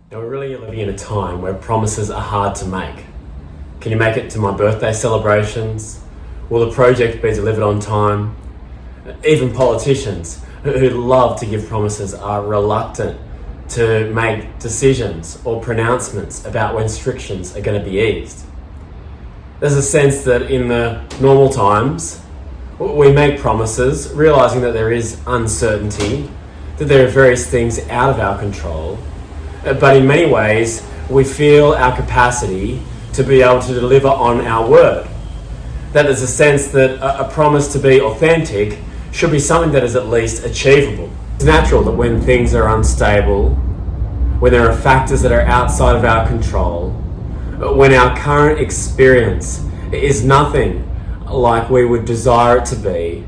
Now we're really living in a time where promises are hard to make. Can you make it to my birthday celebrations? Will the project be delivered on time? Even politicians who love to give promises are reluctant to make decisions or pronouncements about when restrictions are going to be eased. There's a sense that in the normal times, we make promises, realising that there is uncertainty, that there are various things out of our control, but in many ways, we feel our capacity to be able to deliver on our word. That there's a sense that a promise to be authentic should be something that is at least achievable. It's natural that when things are unstable, when there are factors that are outside of our control, when our current experience is nothing like we would desire it to be,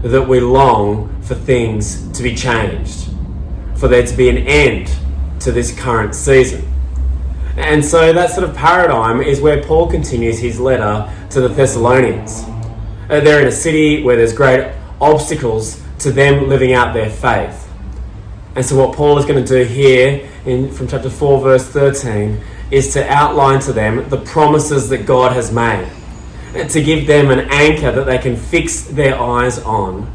that we long for things to be changed, for there to be an end to this current season. And so that sort of paradigm is where Paul continues his letter to the Thessalonians. They're in a city where there's great obstacles to them living out their faith. And so what Paul is going to do here from chapter 4 verse 13 is to outline to them the promises that God has made, and to give them an anchor that they can fix their eyes on,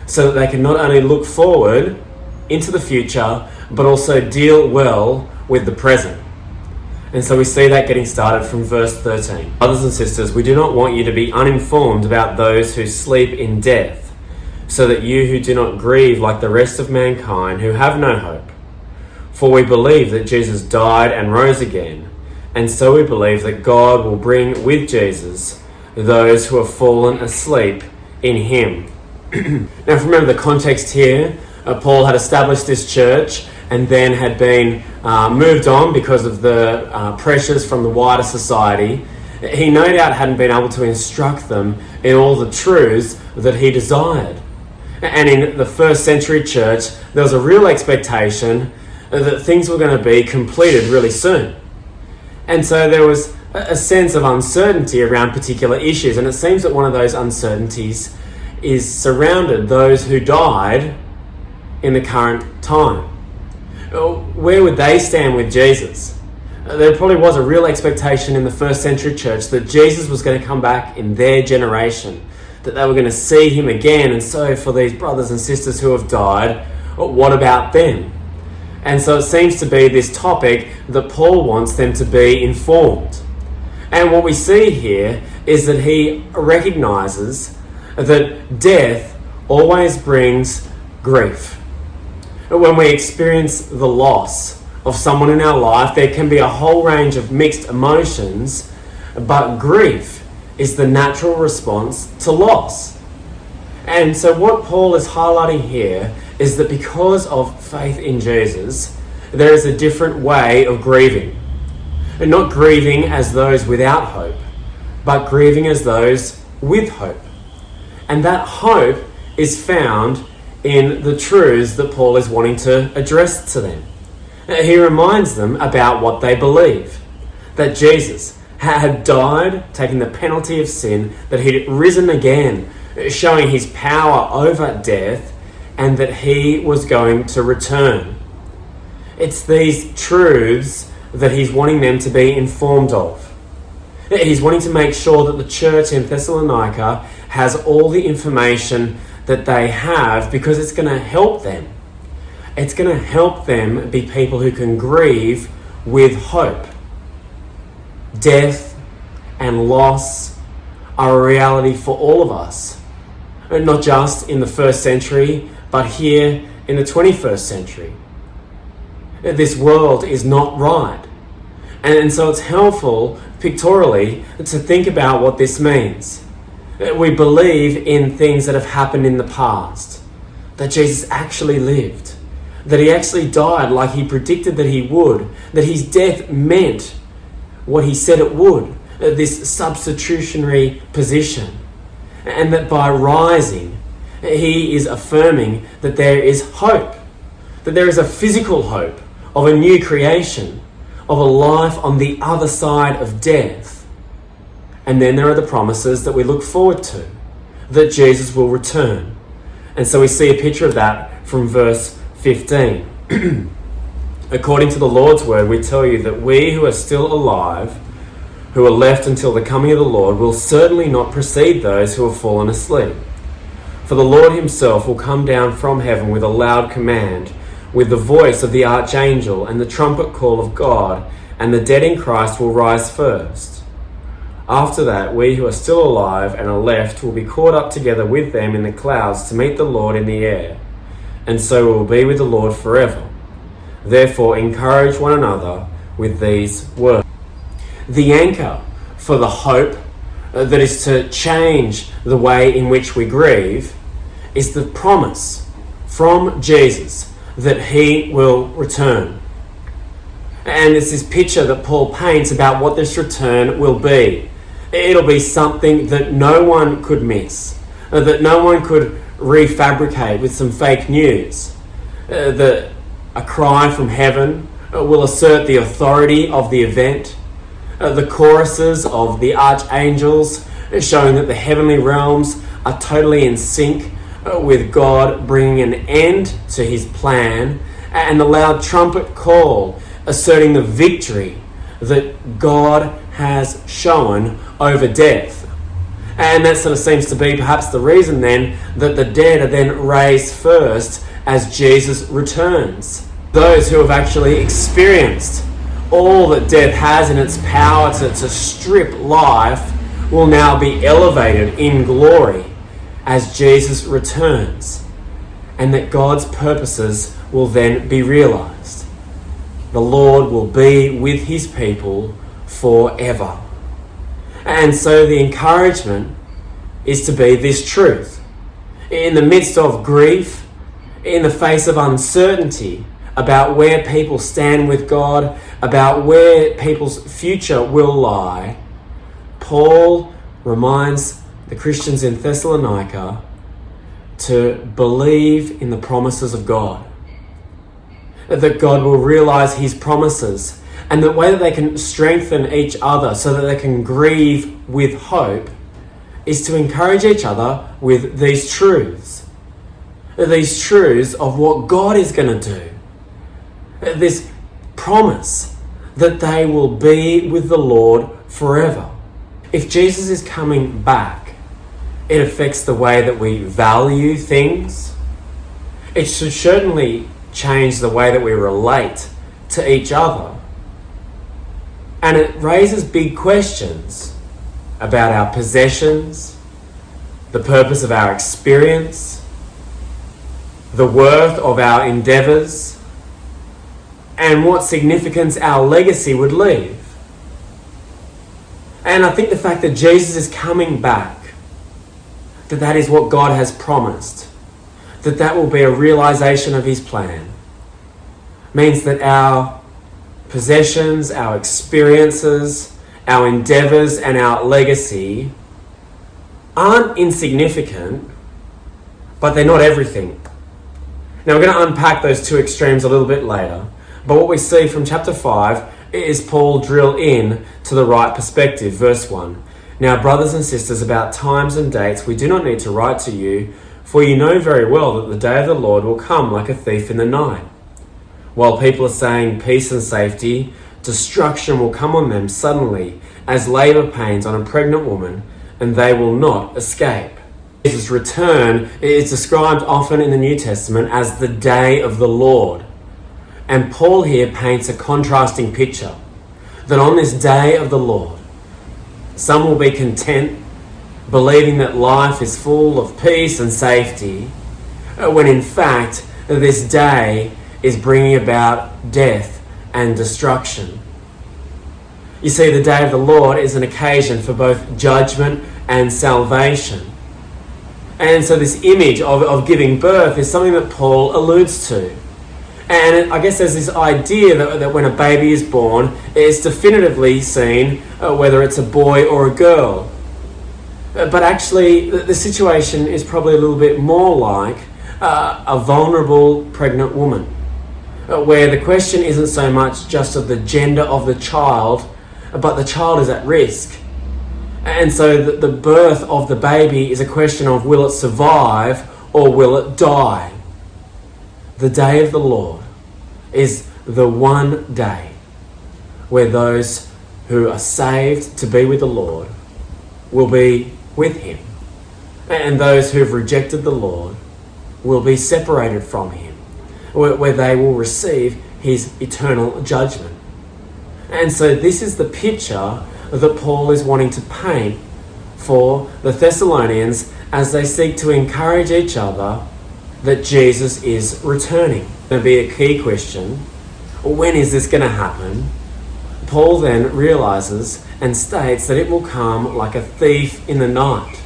so that they can not only look forward into the future, but also deal well with the present. And so we see that getting started from verse 13. Brothers and sisters, we do not want you to be uninformed about those who sleep in death, so that you who do not grieve like the rest of mankind who have no hope. For we believe that Jesus died and rose again, and so we believe that God will bring with Jesus those who have fallen asleep in him. Now, if you remember the context here, Paul had established this church and then had been moved on because of the pressures from the wider society. He no doubt hadn't been able to instruct them in all the truths that he desired. And in the first century church, there was a real expectation that things were going to be completed really soon. And so there was a sense of uncertainty around particular issues, and it seems that one of those uncertainties is surrounded those who died in the current time. Where would they stand with Jesus? There probably was a real expectation in the first century church that Jesus was going to come back in their generation, that they were going to see him again. And so for these brothers and sisters who have died, what about them? And so it seems to be this topic that Paul wants them to be informed. And what we see here is that he recognizes that death always brings grief. When we experience the loss of someone in our life, there can be a whole range of mixed emotions, but grief is the natural response to loss. And so what Paul is highlighting here is that because of faith in Jesus, there is a different way of grieving. And not grieving as those without hope, but grieving as those with hope. And that hope is found in the truths that Paul is wanting to address to them. He reminds them about what they believe. That Jesus had died, taking the penalty of sin, that he'd risen again, showing his power over death, and that he was going to return. It's these truths that he's wanting them to be informed of. He's wanting to make sure that the church in Thessalonica has all the information that they have, because it's going to help them. It's going to help them be people who can grieve with hope. Death and loss are a reality for all of us, and not just in the first century, but here in the 21st century. This world is not right. And so it's helpful pictorially to think about what this means. We believe in things that have happened in the past, that Jesus actually lived, that he actually died like he predicted that he would, that his death meant what he said it would, this substitutionary position, and that by rising, he is affirming that there is hope, that there is a physical hope of a new creation, of a life on the other side of death. And then there are the promises that we look forward to, that Jesus will return. And so we see a picture of that from verse 15. According to the Lord's word, we tell you that we who are still alive, who are left until the coming of the Lord, will certainly not precede those who have fallen asleep. For the Lord himself will come down from heaven with a loud command, with the voice of the archangel and the trumpet call of God, and the dead in Christ will rise first. After that, we who are still alive and are left will be caught up together with them in the clouds to meet the Lord in the air, and so we will be with the Lord forever. Therefore, encourage one another with these words. The anchor for the hope that is to change the way in which we grieve is the promise from Jesus that he will return. And it's this picture that Paul paints about what this return will be. It'll be something that no one could miss, that no one could refabricate with some fake news. That a cry from heaven will assert the authority of the event. The choruses of the archangels showing that the heavenly realms are totally in sync with God bringing an end to his plan, and the loud trumpet call asserting the victory that God has shown over death. And that sort of seems to be perhaps the reason then that the dead are then raised first as Jesus returns. Those who have actually experienced all that death has in its power to strip life will now be elevated in glory as Jesus returns, and that God's purposes will then be realized. The Lord will be with his people forever. And so the encouragement is to be this truth. In the midst of grief, in the face of uncertainty about where people stand with God, about where people's future will lie, Paul reminds the Christians in Thessalonica to believe in the promises of God. That God will realize his promises, and the way that they can strengthen each other so that they can grieve with hope is to encourage each other with these truths. These truths of what God is going to do. This promise that they will be with the Lord forever. If Jesus is coming back, it affects the way that we value things. It should certainly change the way that we relate to each other. And it raises big questions about our possessions, the purpose of our experience, the worth of our endeavours, and what significance our legacy would leave. And I think the fact that Jesus is coming back, that is what God has promised, that will be a realization of his plan, means that our possessions, our experiences, our endeavours and our legacy aren't insignificant, but they're not everything. Now we're going to unpack those two extremes a little bit later, but what we see from chapter 5 is Paul drill in to the right perspective. Verse 1. Now, brothers and sisters, about times and dates we do not need to write to you, for you know very well that the day of the Lord will come like a thief in the night. While people are saying peace and safety, destruction will come on them suddenly as labour pains on a pregnant woman, and they will not escape. Jesus' return is described often in the New Testament as the day of the Lord. And Paul here paints a contrasting picture, that on this day of the Lord, some will be content, believing that life is full of peace and safety, when in fact this day is bringing about death and destruction. You see, the day of the Lord is an occasion for both judgment and salvation. And so this image of giving birth is something that Paul alludes to. And I guess there's this idea that when a baby is born, it's definitively seen whether it's a boy or a girl. But actually, the situation is probably a little bit more like a vulnerable pregnant woman, where the question isn't so much just of the gender of the child, but the child is at risk. And so the birth of the baby is a question of will it survive or will it die? The day of the Lord is the one day where those who are saved to be with the Lord will be with him, and those who have rejected the Lord will be separated from him, where they will receive his eternal judgment. And so this is the picture that Paul is wanting to paint for the Thessalonians as they seek to encourage each other that Jesus is returning. There'll be a key question: when is this going to happen? Paul then realizes and states that it will come like a thief in the night.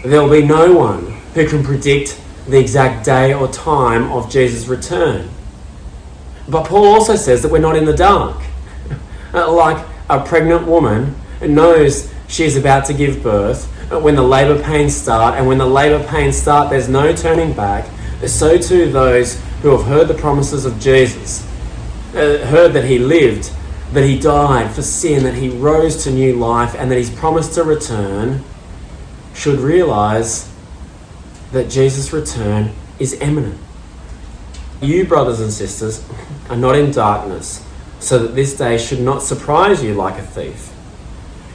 There will be no one who can predict the exact day or time of Jesus' return. But Paul also says that we're not in the dark. Like a pregnant woman knows she's about to give birth when the labour pains start, and when the labour pains start there's no turning back, so too those who have heard the promises of Jesus, heard that he lived, that he died for sin, that he rose to new life, and that he's promised to return, should realise that Jesus' return is imminent. You, brothers and sisters, are not in darkness, so that this day should not surprise you like a thief.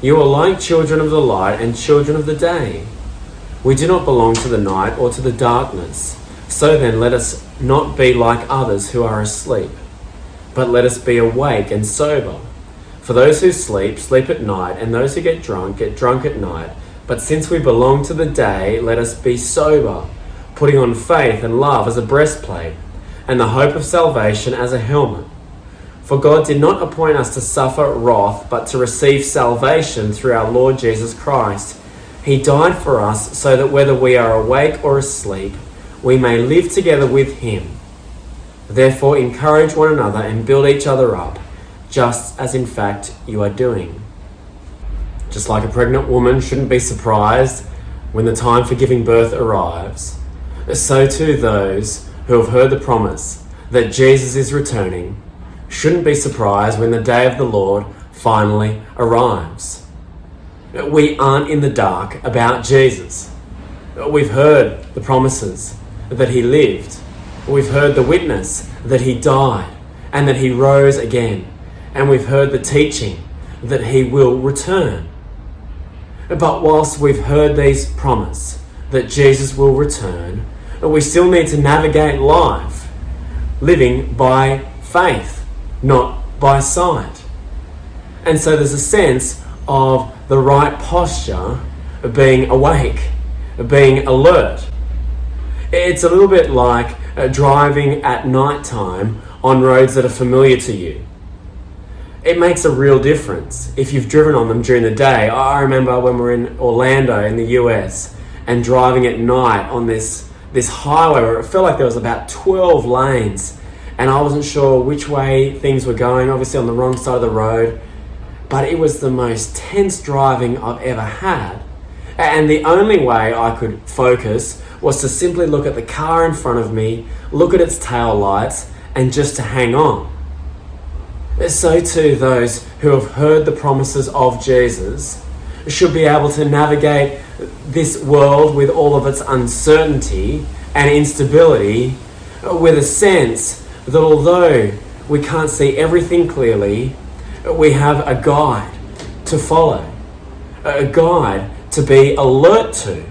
You are like children of the light and children of the day. We do not belong to the night or to the darkness. So then let us not be like others who are asleep, but let us be awake and sober. For those who sleep, sleep at night, and those who get drunk at night. But since we belong to the day, let us be sober, putting on faith and love as a breastplate, and the hope of salvation as a helmet. For God did not appoint us to suffer wrath, but to receive salvation through our Lord Jesus Christ. He died for us so that whether we are awake or asleep, we may live together with him. Therefore encourage one another and build each other up, just as in fact you are doing. Just like a pregnant woman shouldn't be surprised when the time for giving birth arrives, so too those who have heard the promise that Jesus is returning shouldn't be surprised when the day of the Lord finally arrives. We aren't in the dark about Jesus. We've heard the promises that he lived. We've heard the witness that he died and that he rose again. And we've heard the teaching that he will return. But whilst we've heard these promises that Jesus will return, we still need to navigate life living by faith, not by sight. And so there's a sense of the right posture of being awake, of being alert. It's a little bit like driving at night time on roads that are familiar to you. It makes a real difference if you've driven on them during the day. I remember when we were in Orlando in the US and driving at night on this highway where it felt like there was about 12 lanes, and I wasn't sure which way things were going, obviously on the wrong side of the road, but it was the most tense driving I've ever had. And the only way I could focus was to simply look at the car in front of me, look at its tail lights, and just to hang on. So too those who have heard the promises of Jesus should be able to navigate this world with all of its uncertainty and instability with a sense that although we can't see everything clearly, we have a guide to follow, a guide to be alert to.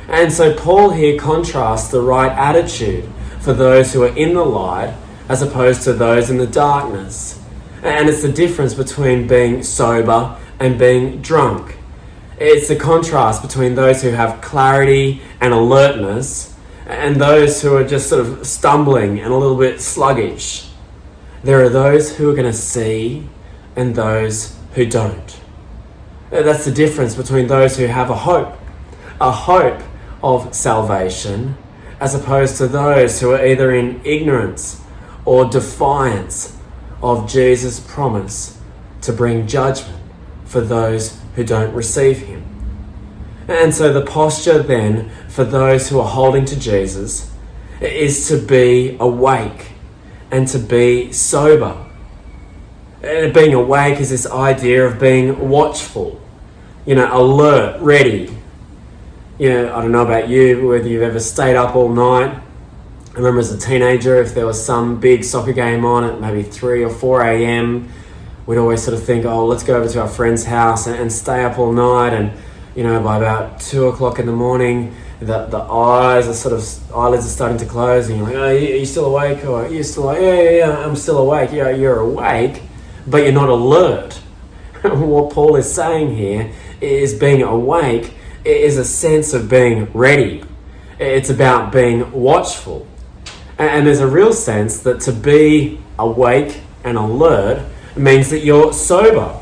And so Paul here contrasts the right attitude for those who are in the light as opposed to those in the darkness. And it's the difference between being sober and being drunk. It's the contrast between those who have clarity and alertness and those who are just sort of stumbling and a little bit sluggish. There are those who are going to see and those who don't. That's the difference between those who have a hope of salvation, as opposed to those who are either in ignorance or defiance of Jesus' promise to bring judgment for those who don't receive him. And so the posture then for those who are holding to Jesus is to be awake and to be sober. And being awake is this idea of being watchful, alert, ready. I don't know about you, whether you've ever stayed up all night I remember as a teenager, if there was some big soccer game on at maybe 3 or 4 a.m, we'd always sort of think, oh, let's go over to our friend's house and stay up all night. And, by about 2 o'clock in the morning, the eyelids are starting to close, and you're like, oh, are you still awake? Or you're still like, yeah, I'm still awake. Yeah, you're awake, but you're not alert. What Paul is saying here is being awake is a sense of being ready. It's about being watchful. And there's a real sense that to be awake and alert means that you're sober.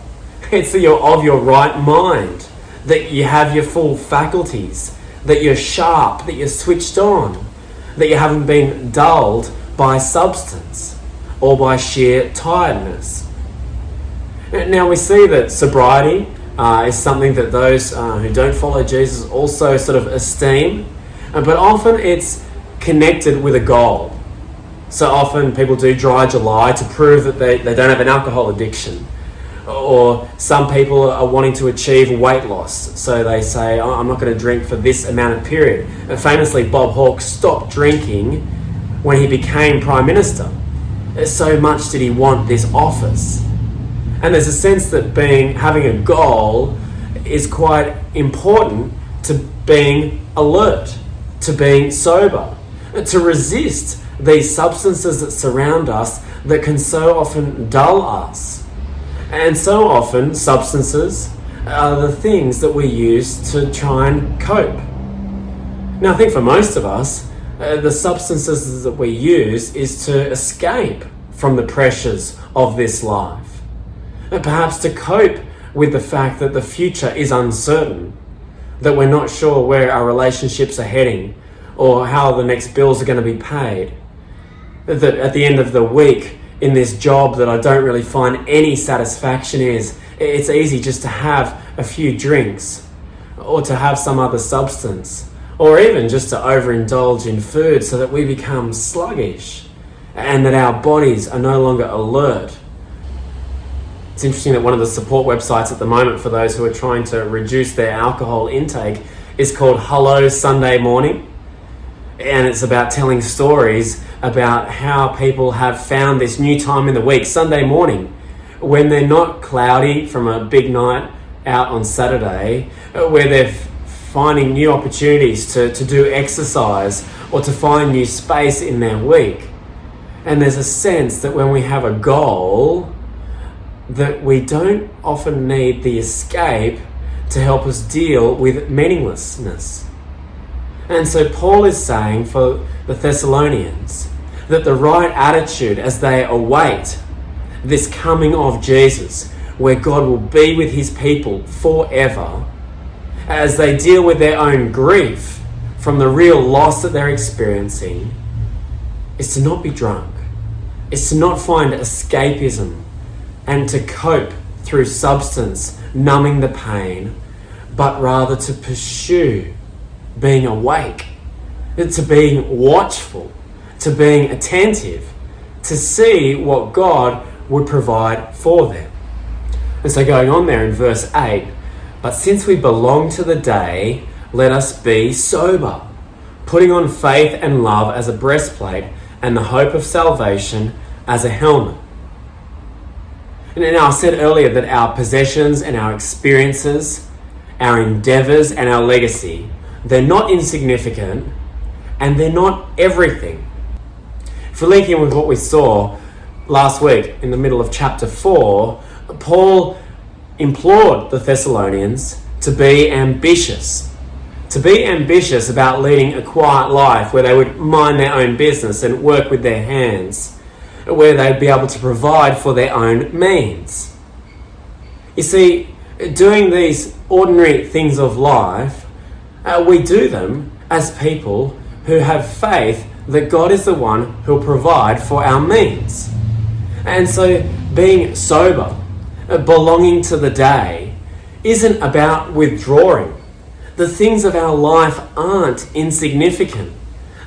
It's that you're of your right mind, that you have your full faculties, that you're sharp, that you're switched on, that you haven't been dulled by substance or by sheer tiredness. Now we see that sobriety is something that those who don't follow Jesus also sort of esteem, but often it's connected with a goal. So often people do dry July to prove that they don't have an alcohol addiction. Or some people are wanting to achieve weight loss. So they say, oh, I'm not going to drink for this amount of period. And famously, Bob Hawke stopped drinking when he became Prime Minister. So much did he want this office. And there's a sense that having a goal is quite important to being alert, to being sober, to resist these substances that surround us that can so often dull us. And so often substances are the things that we use to try and cope. Now I think for most of us, the substances that we use is to escape from the pressures of this life. And perhaps to cope with the fact that the future is uncertain, that we're not sure where our relationships are heading or how the next bills are going to be paid. That at the end of the week in this job that I don't really find any satisfaction it's easy just to have a few drinks or to have some other substance or even just to overindulge in food so that we become sluggish and that our bodies are no longer alert. It's interesting that one of the support websites at the moment for those who are trying to reduce their alcohol intake is called Hello Sunday Morning. And it's about telling stories about how people have found this new time in the week, Sunday morning, when they're not cloudy from a big night out on Saturday, where they're finding new opportunities to do exercise or to find new space in their week. And there's a sense that when we have a goal, that we don't often need the escape to help us deal with meaninglessness. And so Paul is saying for the Thessalonians that the right attitude as they await this coming of Jesus, where God will be with his people forever, as they deal with their own grief from the real loss that they're experiencing, is to not be drunk. It's to not find escapism and to cope through substance, numbing the pain, but rather to pursue being awake, to being watchful, to being attentive, to see what God would provide for them. And so going on there in verse 8, but since we belong to the day, let us be sober, putting on faith and love as a breastplate and the hope of salvation as a helmet. And now I said earlier that our possessions and our experiences, our endeavours and our legacy, they're not insignificant and they're not everything. If we link in with what we saw last week in the middle of chapter 4, Paul implored the Thessalonians to be ambitious about leading a quiet life where they would mind their own business and work with their hands, where they'd be able to provide for their own means. You see, doing these ordinary things of life, we do them as people who have faith that God is the one who'll provide for our means. And so being sober, belonging to the day, isn't about withdrawing. The things of our life aren't insignificant.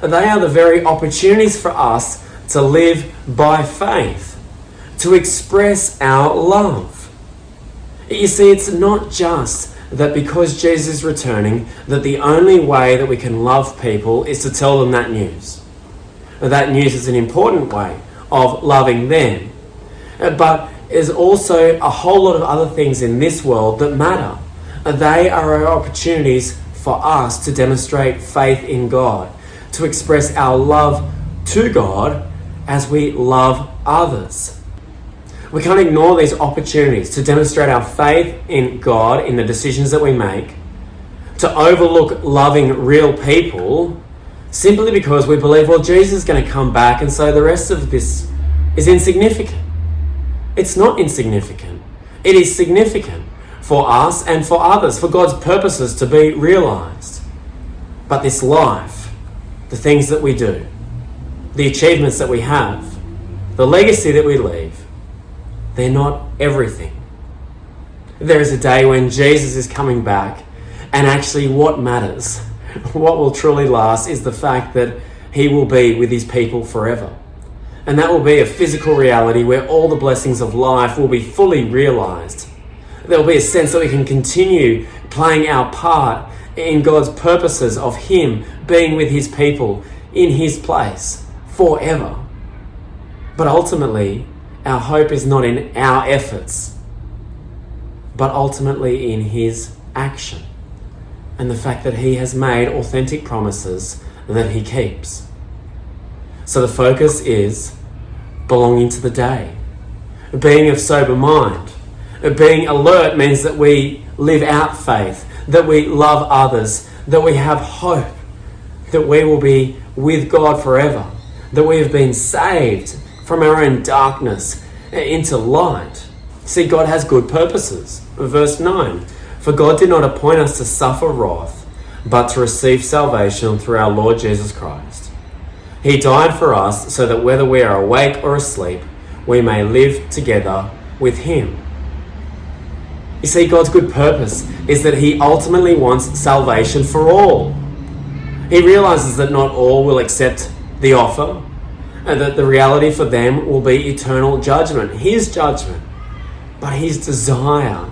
They are the very opportunities for us to live by faith, to express our love. You see, it's not just that because Jesus is returning, that the only way that we can love people is to tell them that news. That news is an important way of loving them. But there's also a whole lot of other things in this world that matter. They are our opportunities for us to demonstrate faith in God, to express our love to God as we love others. We can't ignore these opportunities to demonstrate our faith in God in the decisions that we make, to overlook loving real people simply because we believe, well, Jesus is going to come back and so the rest of this is insignificant. It's not insignificant. It is significant for us and for others, for God's purposes to be realized. But this life, the things that we do, the achievements that we have, the legacy that we leave, they're not everything. There is a day when Jesus is coming back, and actually what matters, what will truly last, is the fact that he will be with his people forever. And that will be a physical reality where all the blessings of life will be fully realized. There will be a sense that we can continue playing our part in God's purposes of him being with his people in his place forever. But ultimately, our hope is not in our efforts, but ultimately in his action and the fact that he has made authentic promises that he keeps. So the focus is belonging to the day, being of sober mind. Being alert means that we live out faith, that we love others, that we have hope, that we will be with God forever, that we have been saved from our own darkness into light. See, God has good purposes. Verse 9, for God did not appoint us to suffer wrath, but to receive salvation through our Lord Jesus Christ. He died for us so that whether we are awake or asleep, we may live together with him. You see, God's good purpose is that he ultimately wants salvation for all. He realizes that not all will accept the offer, and that the reality for them will be eternal judgment, his judgment. But his desire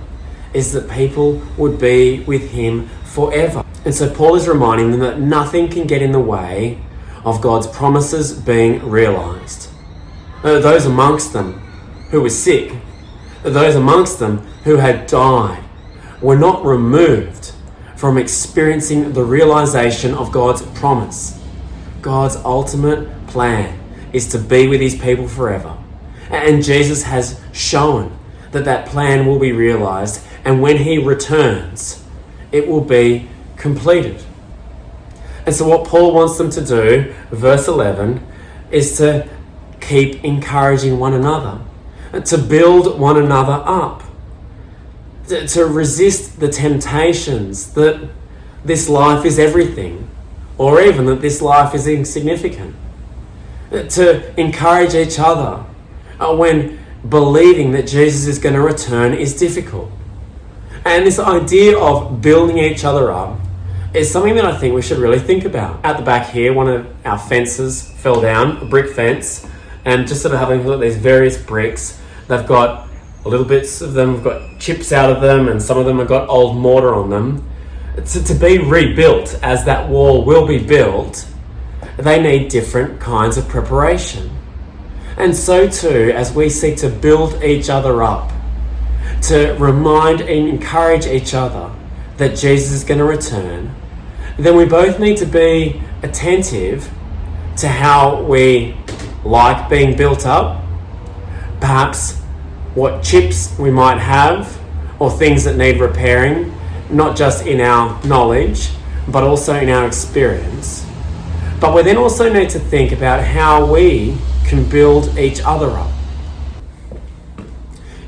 is that people would be with him forever. And so Paul is reminding them that nothing can get in the way of God's promises being realized. Those amongst them who were sick, those amongst them who had died, were not removed from experiencing the realization of God's promise. God's ultimate plan is to be with his people forever. And Jesus has shown that that plan will be realized, and when he returns, it will be completed. And so what Paul wants them to do, verse 11, is to keep encouraging one another, to build one another up, to resist the temptations that this life is everything, or even that this life is insignificant, to encourage each other when believing that Jesus is going to return is difficult. And this idea of building each other up is something that I think we should really think about. At the back here, one of our fences fell down, a brick fence, and just sort of having a look at these various bricks, they've got little bits of them, have got chips out of them, and some of them have got old mortar on them. To be rebuilt, as that wall will be built, they need different kinds of preparation. And so too, as we seek to build each other up, to remind and encourage each other that Jesus is going to return, then we both need to be attentive to how we like being built up, perhaps what chips we might have, or things that need repairing, not just in our knowledge, but also in our experience. But we then also need to think about how we can build each other up.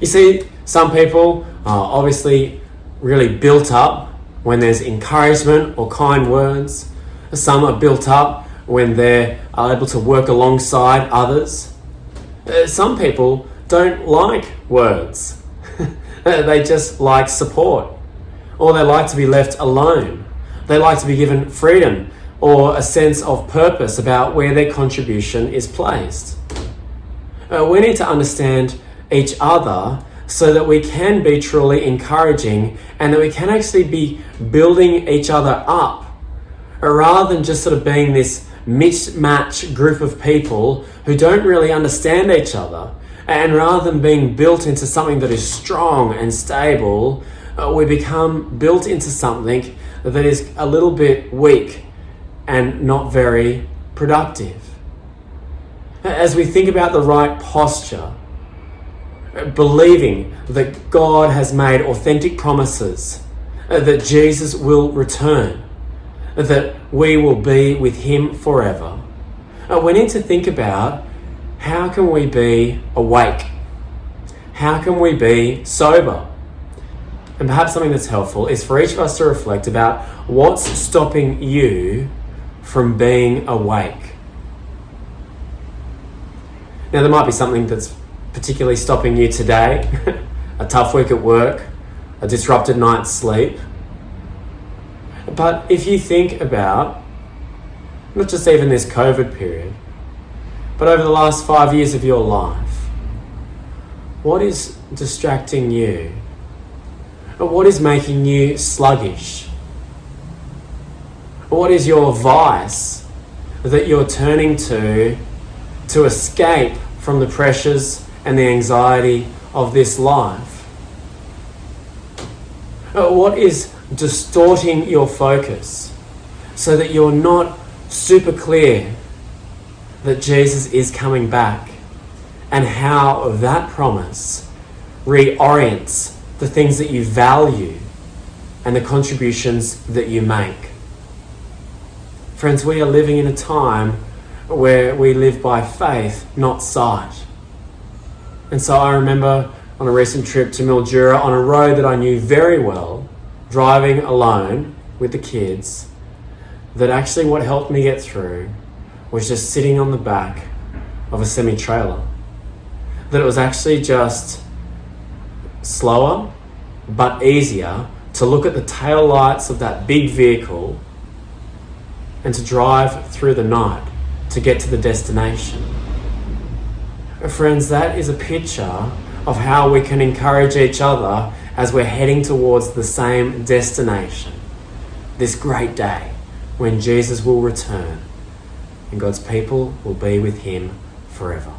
You see, some people are obviously really built up when there's encouragement or kind words. Some are built up when they're able to work alongside others. Some people don't like words. They just like support, or they like to be left alone. They like to be given freedom or a sense of purpose about where their contribution is placed. We need to understand each other so that we can be truly encouraging and that we can actually be building each other up, rather than just sort of being this mismatched group of people who don't really understand each other. And rather than being built into something that is strong and stable, we become built into something that is a little bit weak and not very productive. As we think about the right posture, believing that God has made authentic promises, that Jesus will return, that we will be with him forever, we need to think about, how can we be awake? How can we be sober? And perhaps something that's helpful is for each of us to reflect about what's stopping you from being awake. Now, there might be something that's particularly stopping you today, a tough week at work, a disrupted night's sleep. But if you think about, not just even this COVID period, but over the last 5 years of your life, what is distracting you? What is making you sluggish? What is your vice that you're turning to escape from the pressures and the anxiety of this life? What is distorting your focus so that you're not super clear that Jesus is coming back, and how that promise reorients the things that you value and the contributions that you make? Friends, we are living in a time where we live by faith, not sight. And so I remember on a recent trip to Mildura, on a road that I knew very well, driving alone with the kids, that actually what helped me get through was just sitting on the back of a semi-trailer. That it was actually just slower but easier to look at the tail lights of that big vehicle and to drive through the night to get to the destination. Friends, that is a picture of how we can encourage each other as we're heading towards the same destination, this great day when Jesus will return and God's people will be with him forever.